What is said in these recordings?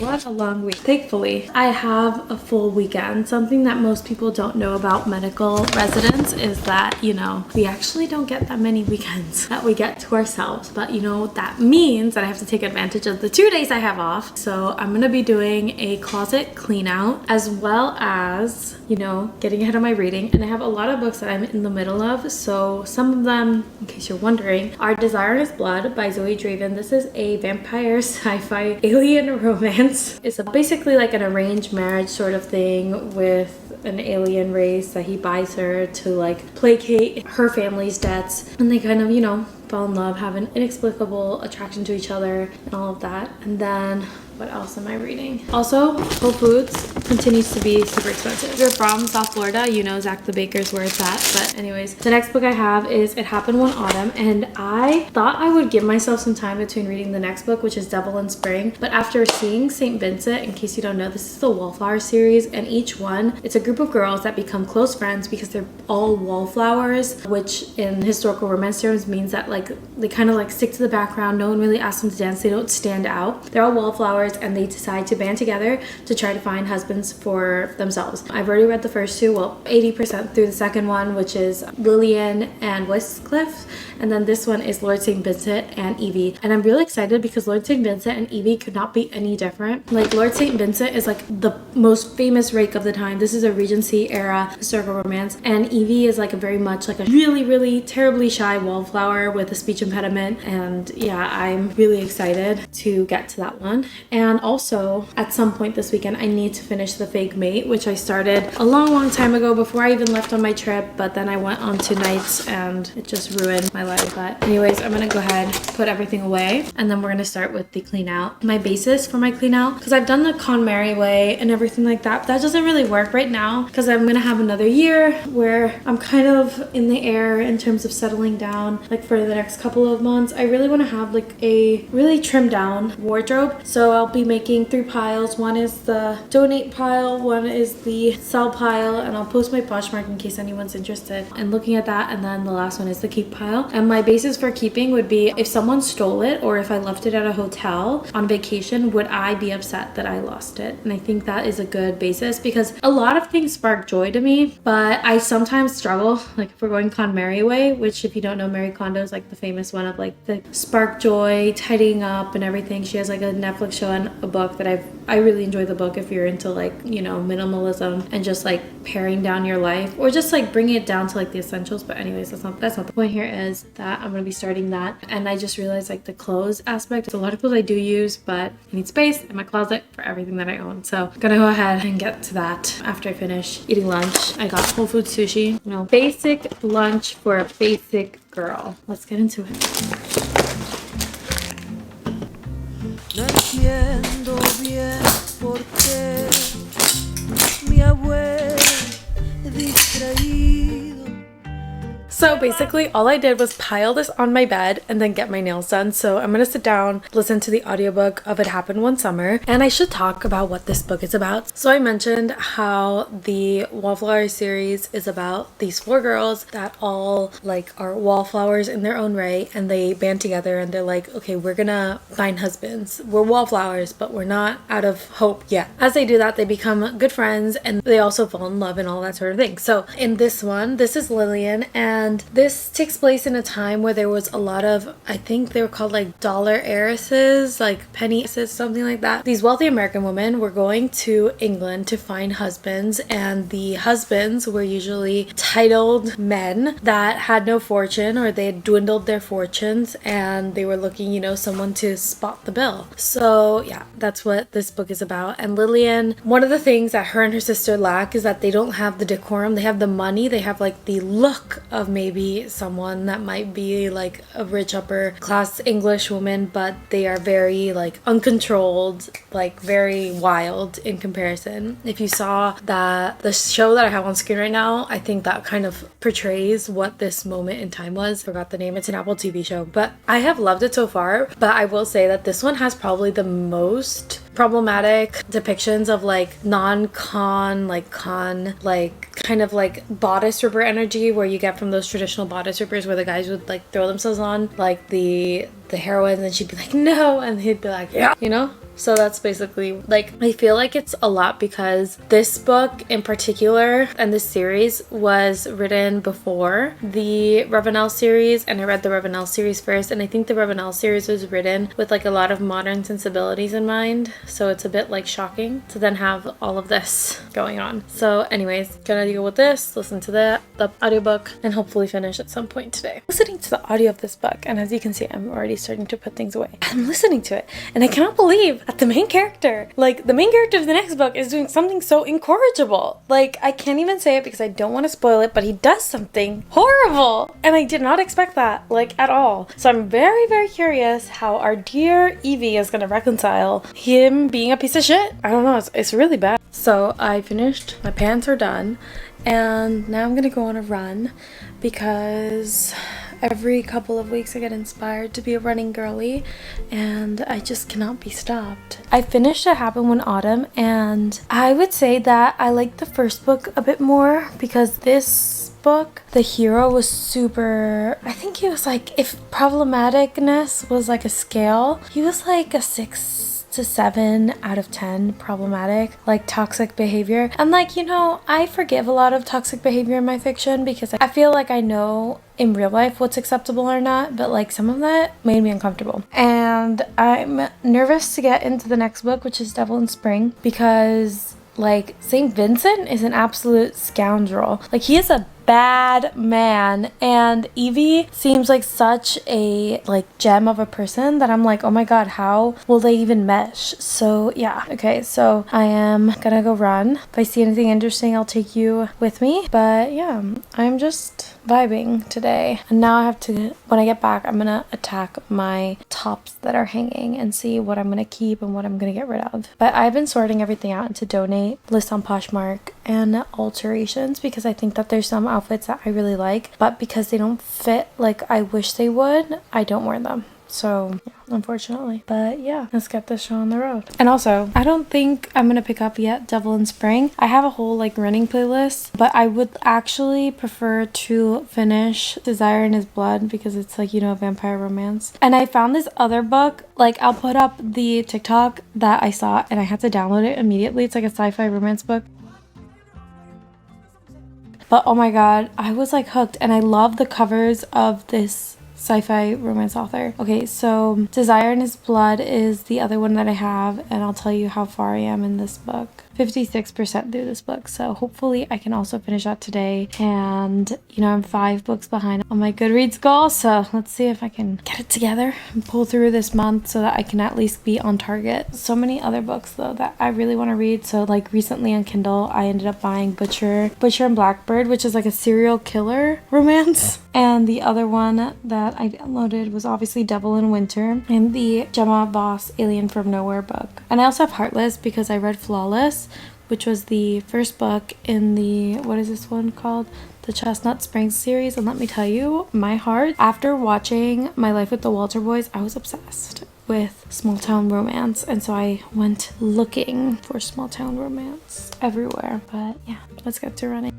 What a long week. Thankfully, I have a full weekend. Something that most people don't know about medical residents is that, we actually don't get that many weekends that we get to ourselves. But that means that I have to take advantage of the 2 days I have off. So I'm gonna be doing a closet clean out as well as, getting ahead of my reading. And I have a lot of books that I'm in the middle of. So some of them, in case you're wondering, are Desire Is Blood by Zoe Draven. This is a vampire sci-fi alien romance. It's basically like an arranged marriage sort of thing with an alien race that he buys her to like placate her family's debts, and they kind of fall in love, have an inexplicable attraction to each other and all of that. And then what else am I reading? Also, Whole Foods continues to be super expensive. If you're from South Florida, Zach the Baker's where it's at. But anyways, the next book I have is It Happened One Autumn, and I thought I would give myself some time between reading the next book, which is Devil in Spring. But after seeing St. Vincent, in case you don't know, this is the Wallflower series, and each one, it's a group of girls that become close friends because they're all wallflowers, which in historical romance terms means that they kind of stick to the background. No one really asks them to dance. They don't stand out. They're all wallflowers, and they decide to band together to try to find husbands for themselves. I've already read the first two, 80% through the second one, which is Lillian and Westcliff, and then this one is Lord St. Vincent and Evie. And I'm really excited because Lord St. Vincent and Evie could not be any different. Lord St. Vincent is the most famous rake of the time. This is a Regency era historical romance, and Evie is very much a really, really terribly shy wallflower with a speech impediment. And yeah, I'm really excited to get to that one. And also, at some point this weekend, I need to finish The Fake Mate, which I started a long time ago before I even left on my trip, but then I went on 2 nights and it just ruined my life. But anyways, I'm gonna go ahead, put everything away, and then we're gonna start with the clean out. My basis for my clean out, because I've done the KonMari way and everything like that, but that doesn't really work right now because I'm gonna have another year where I'm kind of in the air in terms of settling down. For the next couple of months, I really want to have a really trimmed down wardrobe. So I'll be making 3 piles. One is the donate pile, one is the sell pile, and I'll post my Poshmark in case anyone's interested in looking at that. And then the last one is the keep pile. And my basis for keeping would be if someone stole it or if I left it at a hotel on vacation, would I be upset that I lost it? And I think that is a good basis because a lot of things spark joy to me, but I sometimes struggle. If we're going KonMari way, which if you don't know, Marie Kondo is the famous one of the spark joy, tidying up and everything. She has a Netflix show and a book that I really enjoy the book if you're into minimalism and just paring down your life or just bringing it down to the essentials. But anyways, that's not the point. Here is that I'm going to be starting that, and I just realized the clothes aspect, a lot of clothes I do use, but I need space in my closet for everything that I own. So I'm gonna go ahead and get to that after I finish eating lunch. I got Whole Foods sushi, basic lunch for a basic girl. Let's get into it. No entiendo bien por qué mi abuelo distraído. So basically all I did was pile this on my bed and then get my nails done. So I'm gonna sit down, listen to the audiobook of It Happened One Summer, and I should talk about what this book is about. So I mentioned how the Wallflower series is about these 4 girls that all are wallflowers in their own right, and they band together and they're okay, we're gonna find husbands. We're wallflowers, but we're not out of hope yet. As they do that, they become good friends and they also fall in love and all that sort of thing. So in this one, this is Lillian, and this takes place in a time where there was a lot of, I think they were called dollar heiresses, penny heiresses, something like that. These wealthy American women were going to England to find husbands, and the husbands were usually titled men that had no fortune or they had dwindled their fortunes, and they were looking, someone to spot the bill. So yeah, that's what this book is about. And Lillian, one of the things that her and her sister lack is that they don't have the decorum. They have the money, they have the look of maybe someone that might be a rich upper class English woman, but they are very uncontrolled, very wild in comparison. If you saw the show that I have on screen right now, I think that kind of portrays what this moment in time was. Forgot the name. It's an Apple TV show, but I have loved it so far. But I will say that this one has probably the most problematic depictions of non-con, kind of bodice ripper energy where you get from those traditional bodice rippers where the guys would throw themselves on, the the heroines, and she'd be like, no, and he'd be like, yeah, you know? So that's basically, like, I feel like it's a lot because this book in particular and this series was written before the Ravenel series, and I read the Ravenel series first, and I think the Ravenel series was written with like a lot of modern sensibilities in mind, so it's a bit like shocking to then have all of this going on. So anyways, gonna deal with this, listen to the audiobook, and hopefully finish at some point today. Listening to the audio of this book, and as you can see, I'm already starting to put things away. I'm listening to it, and I cannot believe that the main character of the next book is doing something so incorrigible. Like, I can't even say it because I don't want to spoil it, but he does something horrible, and I did not expect that, like, at all. So I'm very, very curious how our dear Evie is gonna reconcile him being a piece of shit. I don't know, it's really bad. So I finished, my pants are done, and now I'm gonna go on a run because every couple of weeks I get inspired to be a running girly, and I just cannot be stopped. I finished It Happened One Autumn, and I would say that I liked the first book a bit more because this book, the hero was super, I think he was like, if problematicness was like a scale, he was like a 6 to 7 out of 10 problematic, like toxic behavior. And like, you know, I forgive a lot of toxic behavior in my fiction because I feel like I know in real life what's acceptable or not, but like some of that made me uncomfortable. And I'm nervous to get into the next book, which is Devil in Spring, because like St. Vincent is an absolute scoundrel. Like, he is a bad man, and Evie seems like such a like gem of a person that I'm like, oh my god, how will they even mesh? So yeah, okay, so I am gonna go run. If I see anything interesting, I'll take you with me. But yeah, I'm just vibing today, and now I have to, when I get back, I'm gonna attack my tops that are hanging and see what I'm gonna keep and what I'm gonna get rid of. But I've been sorting everything out into donate, list on Poshmark, and alterations because I think that there's some outfits that I really like, but because they don't fit like I wish they would, I don't wear them. So yeah, unfortunately. But yeah, let's get this show on the road. And also, I don't think I'm gonna pick up yet Devil in Spring. I have a whole like running playlist, but I would actually prefer to finish Desire in His Blood because it's like, you know, a vampire romance. And I found this other book, like I'll put up the TikTok that I saw and I had to download it immediately. It's like a sci-fi romance book. But oh my god, I was like hooked, and I love the covers of this sci-fi romance author. Okay, so Desire in His Blood is the other one that I have, and I'll tell you how far I am in this book. 56% through this book, so hopefully I can also finish that today. And you know, I'm 5 books behind on my Goodreads goal, so let's see if I can get it together and pull through this month so that I can at least be on target. So many other books though that I really want to read. So like recently on Kindle I ended up buying Butcher and Blackbird, which is like a serial killer romance, and the other one that I downloaded was obviously Devil in Winter and the Gemma Voss Alien from Nowhere book. And I also have Heartless because I read Flawless, which was the first book in the, what is this one called? The Chestnut Springs series. And let me tell you, my heart, after watching My Life with the Walter Boys, I was obsessed with small town romance, and so I went looking for small town romance everywhere. But yeah, let's get to running.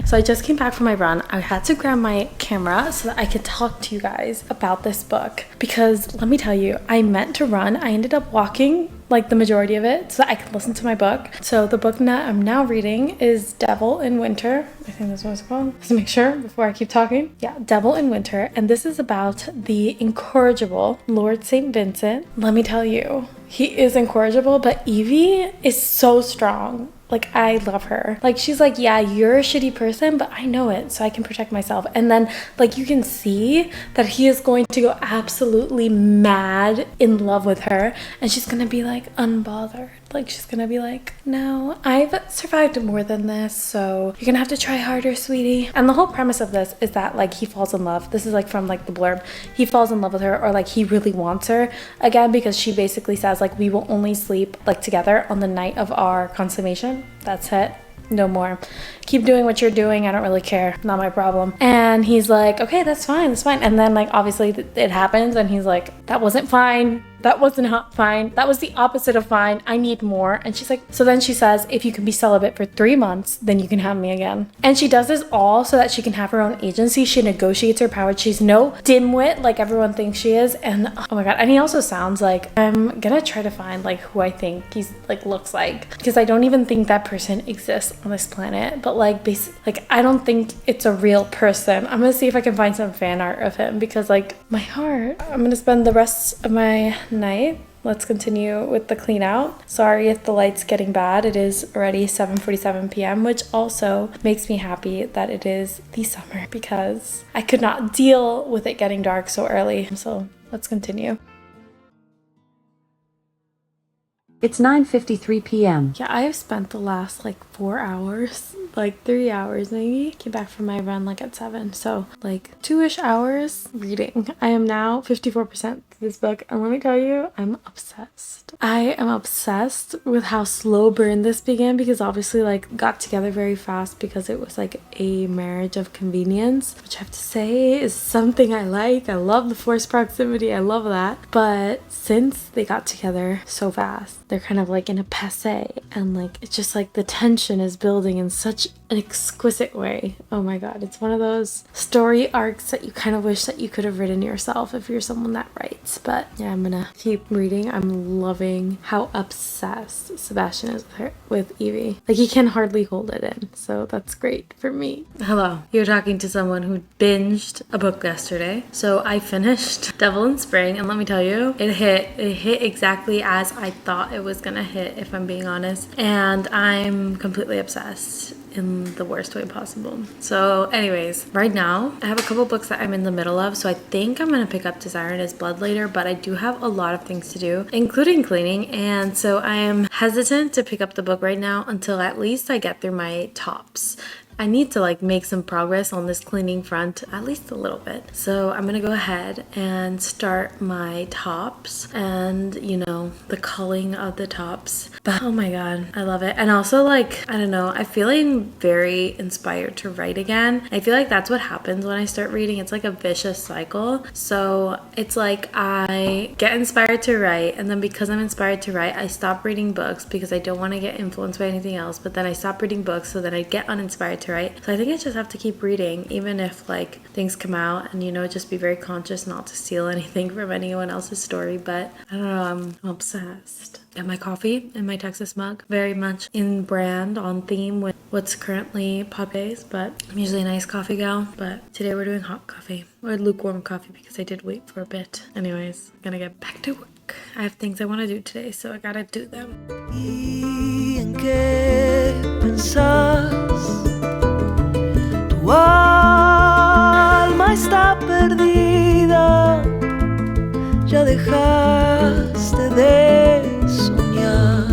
So I just came back from my run. I had to grab my camera so that I could talk to you guys about this book, because let me tell you, I meant to run. I ended up walking like the majority of it so that I could listen to my book. So the book that I'm now reading is Devil in Winter. I think that's what it's called. Let's make sure before I keep talking. Yeah, Devil in Winter. And this is about the incorrigible Lord St. Vincent. Let me tell you, he is incorrigible, but Evie is so strong. Like, I love her. Like, she's like, yeah, you're a shitty person, but I know it, so I can protect myself. And then, like, you can see that he is going to go absolutely mad in love with her, and she's gonna be like unbothered. Like, she's gonna be like, no, I've survived more than this, so you're gonna have to try harder, sweetie. And the whole premise of this is that, like, he falls in love. This is like from like the blurb. He falls in love with her, or like he really wants her again, because she basically says like, we will only sleep like together on the night of our consummation. That's it. No more. Keep doing what you're doing. I don't really care. Not my problem. And he's like, okay, that's fine. That's fine. And then like, obviously it happens, and he's like, that wasn't fine. That wasn't fine. That was the opposite of fine. I need more. And she's like, so then she says, if you can be celibate for 3 months, then you can have me again. And she does this all so that she can have her own agency. She negotiates her power. She's no dimwit like everyone thinks she is. And oh my God. And he also sounds like, I'm gonna try to find like who I think he's like looks like, because I don't even think that person exists on this planet. But like I don't think it's a real person. I'm gonna see if I can find some fan art of him, because like my heart. I'm gonna spend the rest of my night. Let's continue with the clean out. Sorry if the light's getting bad. It is already 7:47 p.m., which also makes me happy that it is the summer, because I could not deal with it getting dark so early. So let's continue. It's 9:53 p.m. Yeah, I have spent the last like 4 hours, like 3 hours maybe. Came back from my run like at 7. So like 2-ish hours reading. I am now 54% this book, and let me tell you, I'm obsessed. I am obsessed with how slow burn this began, because obviously like got together very fast because it was like a marriage of convenience, which I have to say is something I like. I love the forced proximity. I love that. But since they got together so fast, they're kind of like in a passé, and like it's just like the tension is building in such an exquisite way. Oh my God, it's one of those story arcs that you kind of wish that you could have written yourself if you're someone that writes. But yeah, I'm gonna keep reading. I'm loving how obsessed Sebastian is with Evie. Like he can hardly hold it in, so that's great for me. Hello, you're talking to someone who binged a book yesterday. So I finished Devil in Spring, and let me tell you, it hit exactly as I thought it was gonna hit, if I'm being honest, and I'm completely obsessed in the worst way possible. So anyways, right now I have a couple books that I'm in the middle of, so I think I'm gonna pick up Desire in His Blood later, but I do have a lot of things to do, including cleaning, and so I am hesitant to pick up the book right now until at least I get through my tops. I need to like make some progress on this cleaning front, at least a little bit. So I'm gonna go ahead and start my tops and, you know, the culling of the tops. But oh my God, I love it. And also like, I don't know, I'm feeling very inspired to write again. I feel like that's what happens when I start reading. It's like a vicious cycle. So it's like I get inspired to write, and then because I'm inspired to write, I stop reading books because I don't want to get influenced by anything else. But then I stop reading books, so then I get uninspired to write. So I think I just have to keep reading, even if like things come out, and you know, just be very conscious not to steal anything from anyone else's story. But I don't know, I'm obsessed. And my coffee in my Texas mug, very much in brand, on theme with what's currently Pope's, but I'm usually a nice coffee gal, but today we're doing hot coffee, or lukewarm coffee, because I did wait for a bit. Anyways, I'm gonna get back to work. I have things I want to do today, so I gotta do them. ¿Y en qué pensás? Tu alma está perdida, ya dejaste de soñar.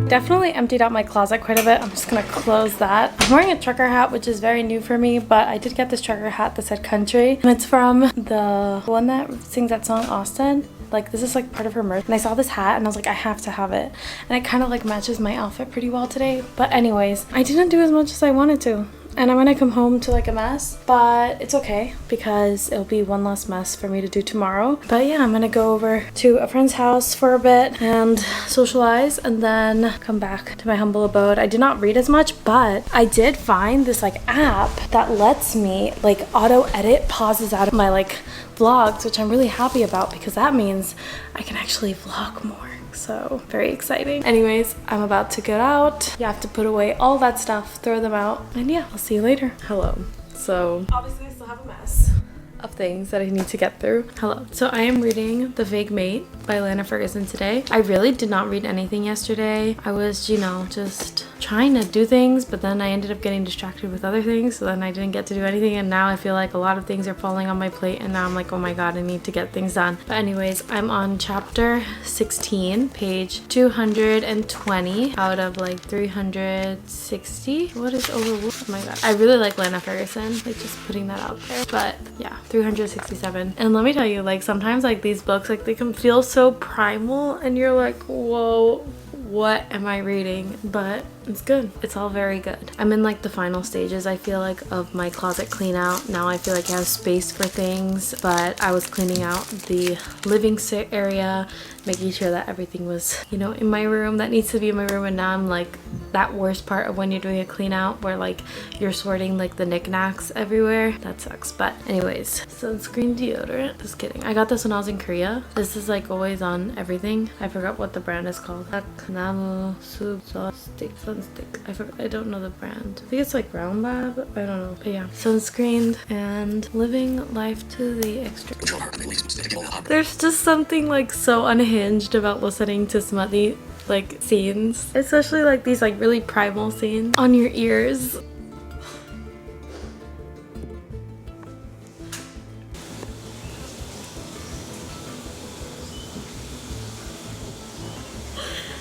Definitely emptied out my closet quite a bit. I'm just gonna close that. I'm wearing a trucker hat, which is very new for me, but I did get this trucker hat that said country. It's from the one that sings that song, Austin. Like this is like part of her merch, and I saw this hat and I was like, I have to have it, and it kind of like matches my outfit pretty well today. But anyways, I didn't do as much as I wanted to, and I'm gonna come home to like a mess, but it's okay because it'll be one less mess for me to do tomorrow. But yeah, I'm gonna go over to a friend's house for a bit and socialize, and then come back to my humble abode. I did not read as much, but I did find this like app that lets me like auto edit pauses out of my like vlogs, which I'm really happy about, because that means I can actually vlog more. So very exciting. Anyways, I'm about to get out. You have to put away all that stuff, throw them out, and yeah, I'll see you later. Hello. So obviously I still have a mess of things that I need to get through. Hello. So I am reading The Vague Mate by Lana Ferguson today. I really did not read anything yesterday. I was, you know, just trying to do things, but then I ended up getting distracted with other things, so then I didn't get to do anything, and now I feel like a lot of things are falling on my plate, and now I'm like, oh my God, I need to get things done. But anyways, I'm on chapter 16, page 220 out of like 360. What is over? Oh my God. I really like Lana Ferguson, like just putting that out there. But yeah, 367. And let me tell you, like sometimes like these books, like they can feel so primal, and you're like, whoa, what am I reading? But it's good. It's all very good. I'm in like the final stages, I feel like, of my closet clean out. Now I feel like I have space for things, but I was cleaning out the living area, making sure that everything was, you know, in my room that needs to be in my room. And now I'm like that worst part of when you're doing a clean out where like you're sorting like the knickknacks everywhere. That sucks. But anyways, sunscreen, deodorant. Just kidding. I got this when I was in Korea. This is like always on everything. I forgot what the brand is called. Kanamu Stick Sunstick. I don't know the brand. I think it's like Brown Lab. I don't know. But yeah, sunscreened and living life to the extreme. There's just something like so unhinged about listening to smutty like scenes, especially like these like really primal scenes on your ears.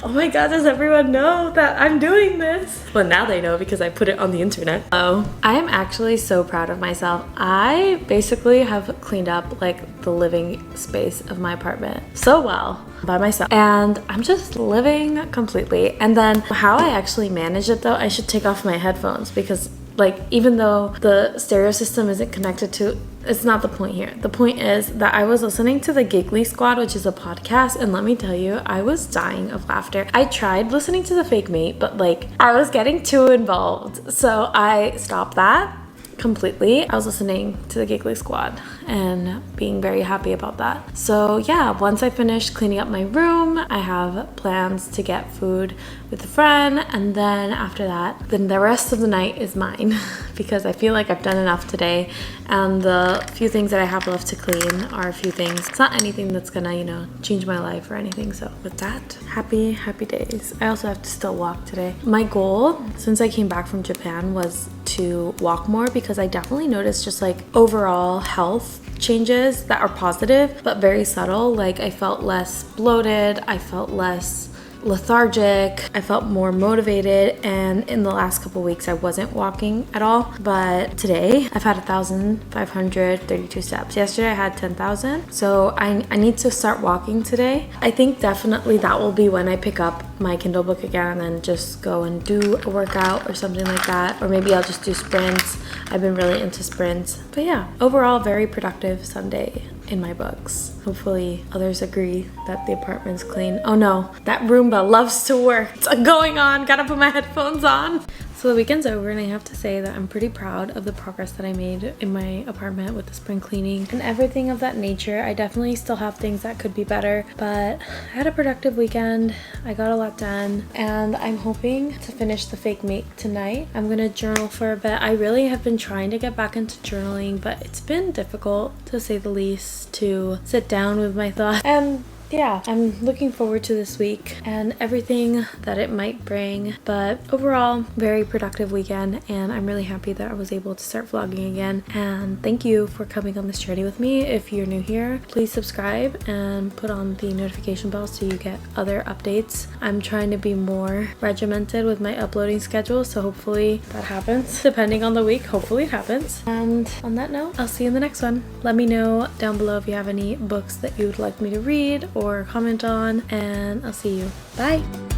Oh my god, does everyone know that I'm doing this? Well, now they know because I put it on the internet. Oh, I am actually so proud of myself. I basically have cleaned up like the living space of my apartment so well by myself, and I'm just living completely. And then how I actually manage it though, I should take off my headphones because like even though the stereo system isn't connected to, it's not the point here. The point is that I was listening to the Giggly Squad, which is a podcast, and let me tell you, I was dying of laughter. I tried listening to the Fake Mate, but like I was getting too involved, so I stopped that completely. I was listening to the Giggly Squad and being very happy about that. So yeah, once I finish cleaning up my room, I have plans to get food with a friend, and then after that, then the rest of the night is mine because I feel like I've done enough today, and the few things that I have left to clean are a few things. It's not anything that's gonna, you know, change my life or anything. So with that, happy days. I also have to still walk today. My goal since I came back from Japan was to walk more because I definitely noticed just like overall health changes that are positive but very subtle. Like I felt less bloated, I felt less lethargic, I felt more motivated, and in the last couple weeks I wasn't walking at all. But today I've had 1,532 steps. Yesterday I had 10,000, so I need to start walking today. I think definitely that will be when I pick up my Kindle book again and then just go and do a workout or something like that, or maybe I'll just do sprints. I've been really into sprints. But yeah, overall very productive Sunday in my books. Hopefully others agree that the apartment's clean. Oh no, that Roomba loves to work. It's going on, gotta put my headphones on. So the weekend's over and I have to say that I'm pretty proud of the progress that I made in my apartment with the spring cleaning and everything of that nature. I definitely still have things that could be better, but I had a productive weekend. I got a lot done and I'm hoping to finish the Fake Mate tonight. I'm gonna journal for a bit. I really have been trying to get back into journaling, but it's been difficult to say the least to sit down with my thoughts. And yeah, I'm looking forward to this week and everything that it might bring. But overall, very productive weekend, and I'm really happy that I was able to start vlogging again. And thank you for coming on this journey with me. If you're new here, please subscribe and put on the notification bell so you get other updates. I'm trying to be more regimented with my uploading schedule, so hopefully that happens. Depending on the week, hopefully it happens. And on that note, I'll see you in the next one. Let me know down below if you have any books that you would like me to read or comment on, and I'll see you. Bye!